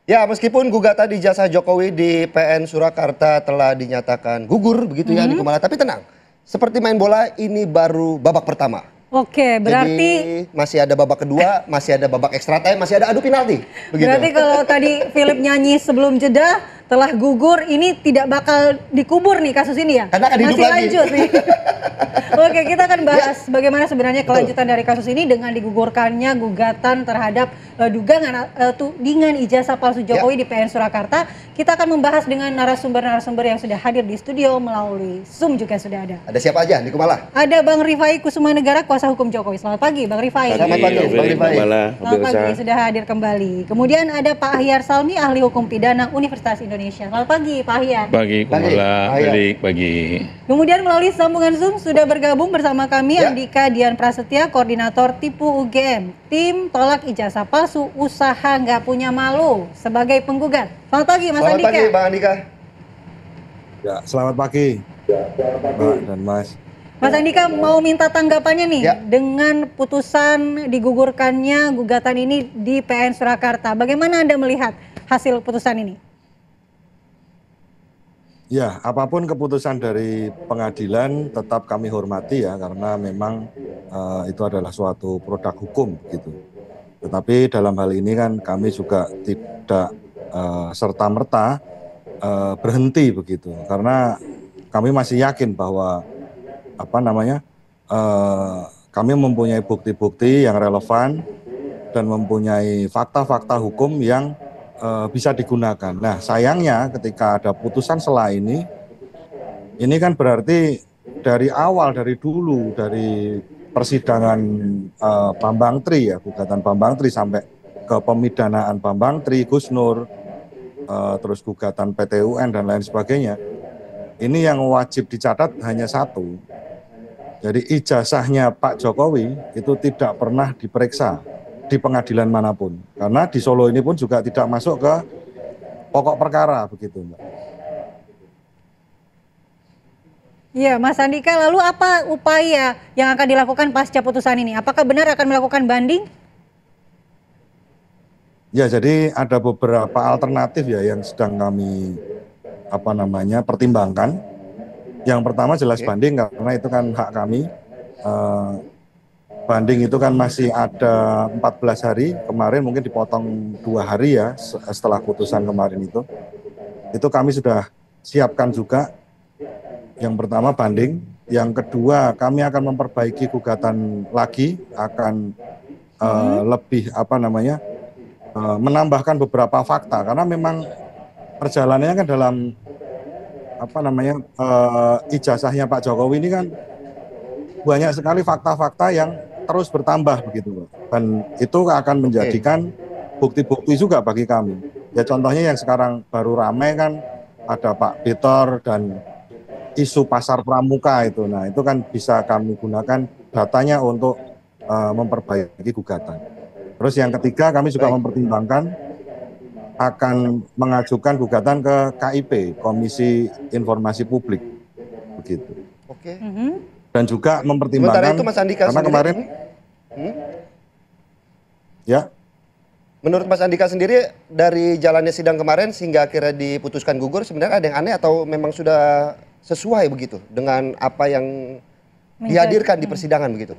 Ya, meskipun gugatan ijazah Jokowi di PN Surakarta telah dinyatakan gugur begitu ya di Kumala, tapi tenang. Seperti main bola, ini baru babak pertama. Oke, Jadi berarti masih ada babak kedua, masih ada babak extra time, masih ada adu penalti. Begitu. berarti kalau tadi Philip nyanyi sebelum jeda telah gugur, ini tidak bakal dikubur nih kasus ini ya? Karena akan hidup Masih lagi. lanjut nih. Oke, kita akan bahas bagaimana sebenarnya Betul. kelanjutan dari kasus ini dengan digugurkannya gugatan terhadap tudingan ijazah palsu Jokowi di PN Surakarta. Kita akan membahas dengan narasumber-narasumber yang sudah hadir di studio melalui Zoom juga sudah ada. Ada siapa aja di Kumala? Ada Bang Rifai Kusumanegara, kuasa hukum Jokowi. Selamat pagi, Bang Rifai. Selamat pagi, Bang Rifai. Selamat pagi, sudah hadir kembali. Kemudian ada Pak Ahyar Salmi, ahli hukum pidana Universitas Indonesia. Selamat pagi, Pak Ahyar. Pagi, Kumala. Pagi. Kemudian melalui sambungan Zoom sudah bergabung bersama kami Andika Dian Prasetya, koordinator Tipu UGM, tim tolak ijazah palsu usaha nggak punya malu sebagai penggugat. Selamat pagi, Mas Andika. Selamat pagi, Bang Andika. Ya, selamat pagi, Mbak dan Mas. Mas Andika mau minta tanggapannya nih dengan putusan digugurkannya gugatan ini di PN Surakarta. Bagaimana Anda melihat hasil putusan ini? Ya, apapun keputusan dari pengadilan tetap kami hormati ya, karena memang itu adalah suatu produk hukum gitu. Tetapi dalam hal ini kan kami juga tidak serta-merta berhenti begitu, karena kami masih yakin bahwa kami mempunyai bukti-bukti yang relevan dan mempunyai fakta-fakta hukum yang bisa digunakan. Nah, sayangnya ketika ada putusan sela ini kan berarti dari awal, dari dulu, dari persidangan Bambang Tri ya, gugatan Bambang Tri sampai ke pemidanaan Bambang Tri, Gus Nur, terus gugatan PT UN dan lain sebagainya. Ini yang wajib dicatat hanya satu. Jadi ijazahnya Pak Jokowi itu tidak pernah diperiksa di pengadilan manapun, karena di Solo ini pun juga tidak masuk ke pokok perkara begitu, Mbak. Iya, Mas Andika, lalu apa upaya yang akan dilakukan pasca putusan ini? Apakah benar akan melakukan banding? Ya, jadi ada beberapa alternatif ya yang sedang kami pertimbangkan. Yang pertama jelas banding, karena itu kan hak kami. Banding itu kan masih ada 14 hari, kemarin mungkin dipotong 2 hari ya setelah putusan kemarin itu. Itu kami sudah siapkan juga. Yang pertama banding, yang kedua kami akan memperbaiki gugatan lagi, akan lebih menambahkan beberapa fakta, karena memang perjalanannya kan dalam ijazahnya Pak Jokowi ini kan banyak sekali fakta-fakta yang terus bertambah begitu, dan itu akan menjadikan bukti-bukti juga bagi kami. Ya contohnya yang sekarang baru ramai kan ada Pak Bitor dan isu pasar pramuka itu. Nah itu kan bisa kami gunakan datanya untuk memperbaiki gugatan. Terus yang ketiga kami juga mempertimbangkan akan mengajukan gugatan ke KIP, Komisi Informasi Publik begitu. Oke. Dan juga mempertimbangkan itu Mas Andika karena sendiri, kemarin ya. Menurut Mas Andika sendiri dari jalannya sidang kemarin sehingga akhirnya diputuskan gugur, sebenarnya ada yang aneh atau memang sudah sesuai begitu dengan apa yang dihadirkan di persidangan begitu?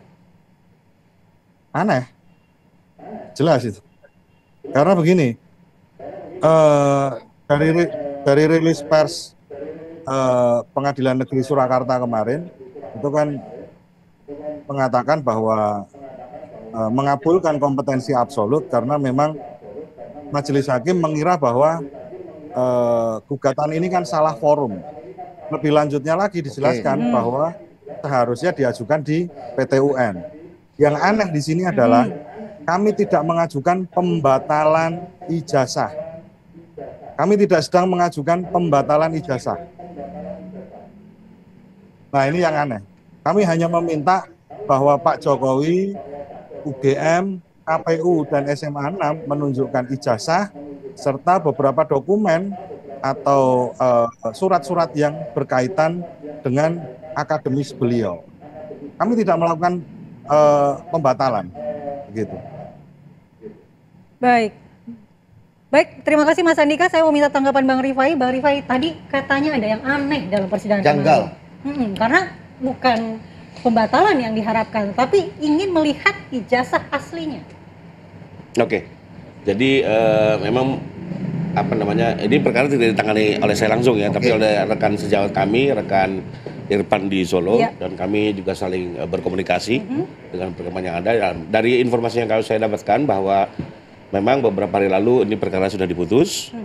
Aneh, jelas itu. Karena begini, dari rilis pers Pengadilan Negeri Surakarta kemarin itu kan mengatakan bahwa mengabulkan kompetensi absolut karena memang majelis hakim mengira bahwa gugatan ini kan salah forum. Lebih lanjutnya lagi dijelaskan bahwa seharusnya diajukan di PT UN. Yang aneh di sini adalah kami tidak mengajukan pembatalan ijazah. Kami tidak sedang mengajukan pembatalan ijazah. Nah ini yang aneh. Kami hanya meminta bahwa Pak Jokowi, UGM, KPU, dan SMA 6 menunjukkan ijazah serta beberapa dokumen atau surat-surat yang berkaitan dengan akademis beliau. Kami tidak melakukan pembatalan, begitu. Baik. Baik, terima kasih Mas Andika. Saya mau minta tanggapan Bang Rifai. Bang Rifai, tadi katanya ada yang aneh dalam persidangan Janggal. kemarin. Karena bukan pembatalan yang diharapkan, tapi ingin melihat ijazah aslinya. Oke, jadi memang apa namanya, ini perkara tidak ditangani oleh saya langsung ya, tapi oleh rekan sejawat kami, rekan Irfan di Solo, dan kami juga saling berkomunikasi dengan perkembangan yang ada. Dan dari informasi yang saya dapatkan bahwa memang beberapa hari lalu ini perkara sudah diputus,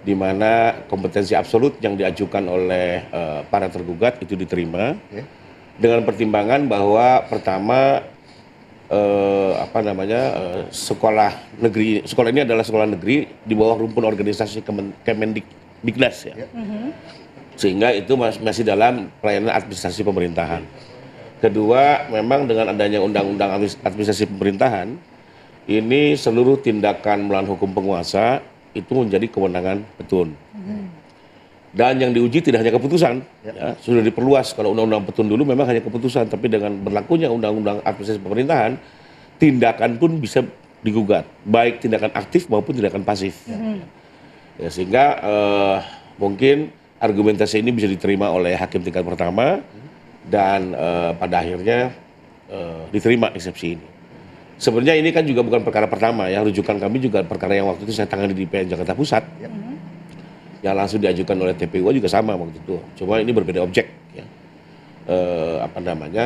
di mana kompetensi absolut yang diajukan oleh para tergugat itu diterima dengan pertimbangan bahwa pertama sekolah negeri, sekolah ini adalah sekolah negeri di bawah rumpun organisasi Kemendikbud ya, sehingga itu masih dalam pelayanan administrasi pemerintahan. Kedua, memang dengan adanya undang-undang administrasi pemerintahan, ini seluruh tindakan melawan hukum penguasa itu menjadi kewenangan petun. Dan yang diuji tidak hanya keputusan, ya, sudah diperluas. Kalau undang-undang petun dulu memang hanya keputusan, tapi dengan berlakunya undang-undang administrasi pemerintahan, tindakan pun bisa digugat, baik tindakan aktif maupun tindakan pasif. Ya, sehingga mungkin argumentasi ini bisa diterima oleh hakim tingkat pertama dan pada akhirnya diterima eksepsi ini. Sebenarnya ini kan juga bukan perkara pertama ya, rujukan kami juga perkara yang waktu itu saya tangani di PN Jakarta Pusat, yang langsung diajukan oleh TPU juga sama waktu itu. Cuma ini berbeda objek ya.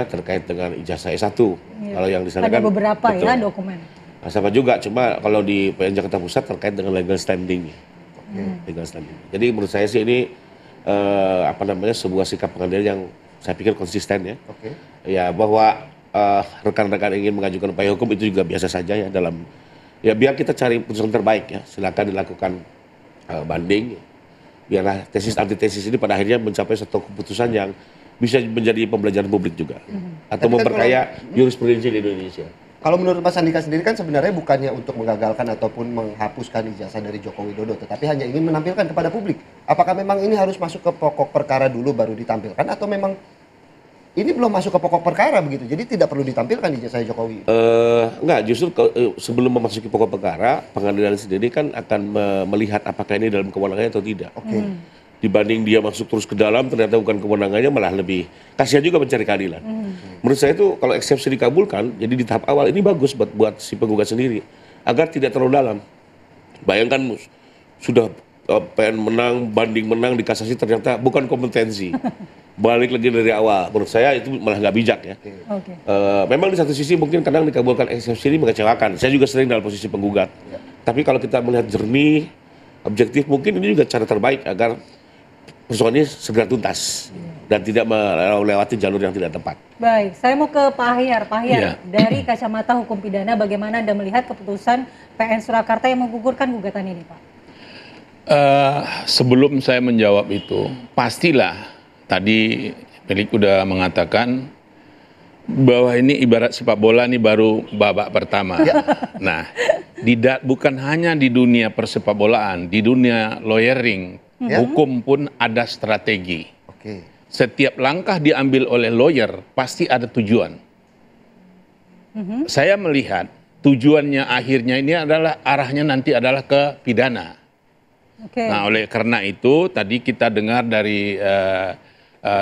Terkait dengan ijazah S1. Kalau yang di sana ada kan beberapa betul. Ya dokumen. Nah, sama juga, cuma kalau di PN Jakarta Pusat terkait dengan legal standing. Legal standing. Jadi menurut saya sih ini sebuah sikap pengadilan yang saya pikir konsisten ya. Ya, bahwa rekan-rekan ingin mengajukan upaya hukum itu juga biasa saja ya, dalam ya biar kita cari putusan terbaik ya, silakan dilakukan banding, biarlah tesis antitesis ini pada akhirnya mencapai satu keputusan yang bisa menjadi pembelajaran publik juga, atau memperkaya jurisprudensi di Indonesia. Kalau menurut Mas Andika sendiri kan sebenarnya bukannya untuk menggagalkan ataupun menghapuskan ijazah dari Joko Widodo, tetapi hanya ingin menampilkan kepada publik. Apakah memang ini harus masuk ke pokok perkara dulu baru ditampilkan, atau memang ini belum masuk ke pokok perkara begitu, jadi tidak perlu ditampilkan ijazah Jokowi? Enggak, justru sebelum memasuki pokok perkara, pengadilan sendiri kan akan melihat apakah ini dalam kewenangannya atau tidak. Dibanding dia masuk terus ke dalam, ternyata bukan kewenangannya, malah lebih kasihan juga mencari keadilan. Menurut saya itu kalau eksepsi dikabulkan, jadi di tahap awal ini bagus buat si penggugat sendiri, agar tidak terlalu dalam. Bayangkan sudah PN menang, banding menang, di kasasi ternyata bukan kompetensi. Balik lagi dari awal, menurut saya itu malah nggak bijak ya. Memang di satu sisi mungkin kadang dikabulkan eksepsi ini mengecewakan. Saya juga sering dalam posisi penggugat. Tapi kalau kita melihat jernih, objektif, mungkin ini juga cara terbaik agar persoalan ini segera tuntas dan tidak melewati jalur yang tidak tepat. Baik, saya mau ke Pak Ahyar. Pak Ahyar, dari kacamata hukum pidana, bagaimana Anda melihat keputusan PN Surakarta yang menggugurkan gugatan ini, Pak? Sebelum saya menjawab itu, pastilah tadi Pelik udah mengatakan bahwa ini ibarat sepak bola, ini baru babak pertama. Nah, bukan hanya di dunia persepak bolaan, di dunia lawyering, hukum pun ada strategi. Setiap langkah diambil oleh lawyer pasti ada tujuan. Saya melihat tujuannya akhirnya ini adalah arahnya nanti adalah ke pidana. Nah, oleh karena itu tadi kita dengar dari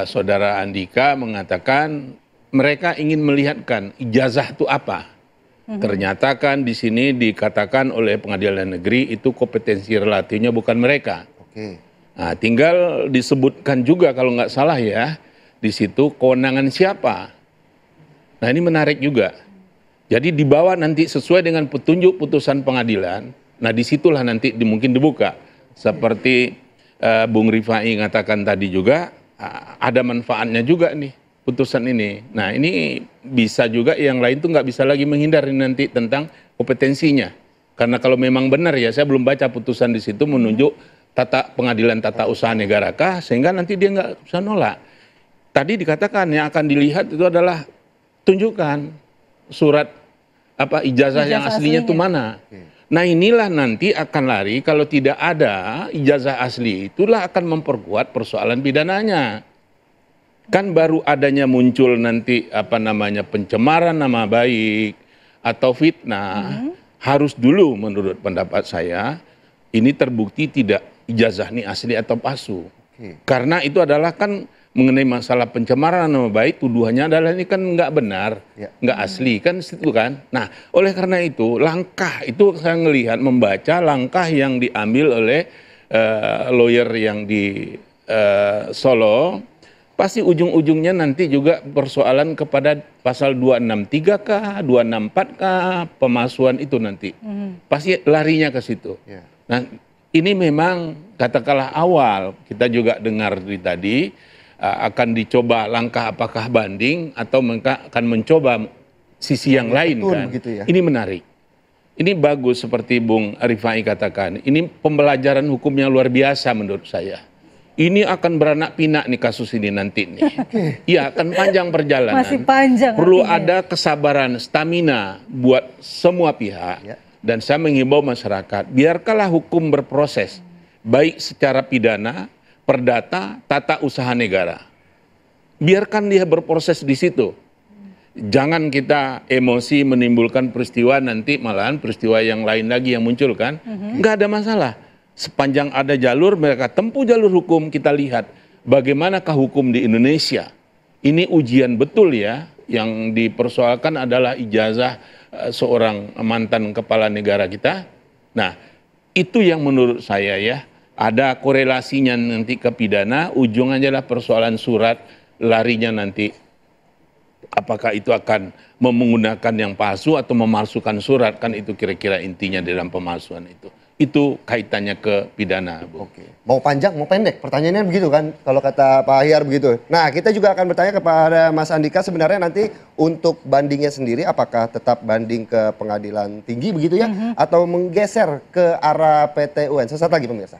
Saudara Andika mengatakan mereka ingin melihatkan ijazah itu apa. Ternyata kan di sini dikatakan oleh pengadilan negeri itu kompetensi relatifnya bukan mereka. Nah, tinggal disebutkan juga kalau nggak salah ya di situ kewenangan siapa. Nah, ini menarik juga. Jadi dibawa nanti sesuai dengan petunjuk putusan pengadilan. Nah, disitulah nanti mungkin dibuka. Seperti Bung Rifai mengatakan tadi juga, ada manfaatnya juga nih putusan ini. Nah, ini bisa juga yang lain tuh nggak bisa lagi menghindari nanti tentang kompetensinya. Karena kalau memang benar ya, saya belum baca putusan di situ menunjuk pengadilan tata usaha negara kah, sehingga nanti dia nggak bisa nolak. Tadi dikatakan yang akan dilihat itu adalah tunjukkan surat ijazah yang aslinya itu mana. Nah, inilah nanti akan lari kalau tidak ada ijazah asli, itulah akan memperkuat persoalan pidananya. Kan baru adanya muncul nanti pencemaran nama baik atau fitnah, harus dulu menurut pendapat saya ini terbukti tidak ijazah ini asli atau palsu. Oke. Karena itu adalah kan mengenai masalah pencemaran nama baik, tuduhannya adalah ini kan nggak benar, Ya. nggak asli kan situ kan. Nah, oleh karena itu langkah itu saya melihat membaca langkah yang diambil oleh lawyer yang di Solo, pasti ujung-ujungnya nanti juga persoalan kepada pasal 263 kah, 264 kah, pemalsuan itu nanti. Pasti larinya ke situ. Ya. Nah, ini memang katakanlah awal kita juga dengar tadi akan dicoba langkah apakah banding atau mereka akan mencoba sisi yang lain betul kan. begitu ya. Ini menarik. Ini bagus seperti Bung Rifai katakan. Ini pembelajaran hukumnya luar biasa menurut saya. Ini akan beranak pinak nih kasus ini nanti nih. Iya, akan panjang perjalanan. Masih panjang Perlu artinya. ada kesabaran, stamina buat semua pihak. Ya. Dan saya menghimbau masyarakat, biarkanlah hukum berproses. Baik secara pidana, perdata, tata usaha negara. Biarkan dia berproses di situ. Jangan kita emosi menimbulkan peristiwa nanti malahan peristiwa yang lain lagi yang muncul kan. Nggak ada masalah. Sepanjang ada jalur mereka tempuh jalur hukum, kita lihat bagaimanakah hukum di Indonesia. Ini ujian betul ya, yang dipersoalkan adalah ijazah seorang mantan kepala negara kita. Nah, itu yang menurut saya ya, ada korelasinya nanti ke pidana, ujungnya adalah persoalan surat, larinya nanti apakah itu akan menggunakan yang palsu atau memalsukan surat, kan itu kira-kira intinya dalam pemalsuan itu. Itu kaitannya ke pidana, Bu. Oke. Mau panjang, mau pendek? Pertanyaannya begitu kan, kalau kata Pak Ahyar begitu. Nah, kita juga akan bertanya kepada Mas Andika sebenarnya nanti untuk bandingnya sendiri, apakah tetap banding ke pengadilan tinggi begitu ya, atau menggeser ke arah PT UN. Sesaat lagi pemirsa.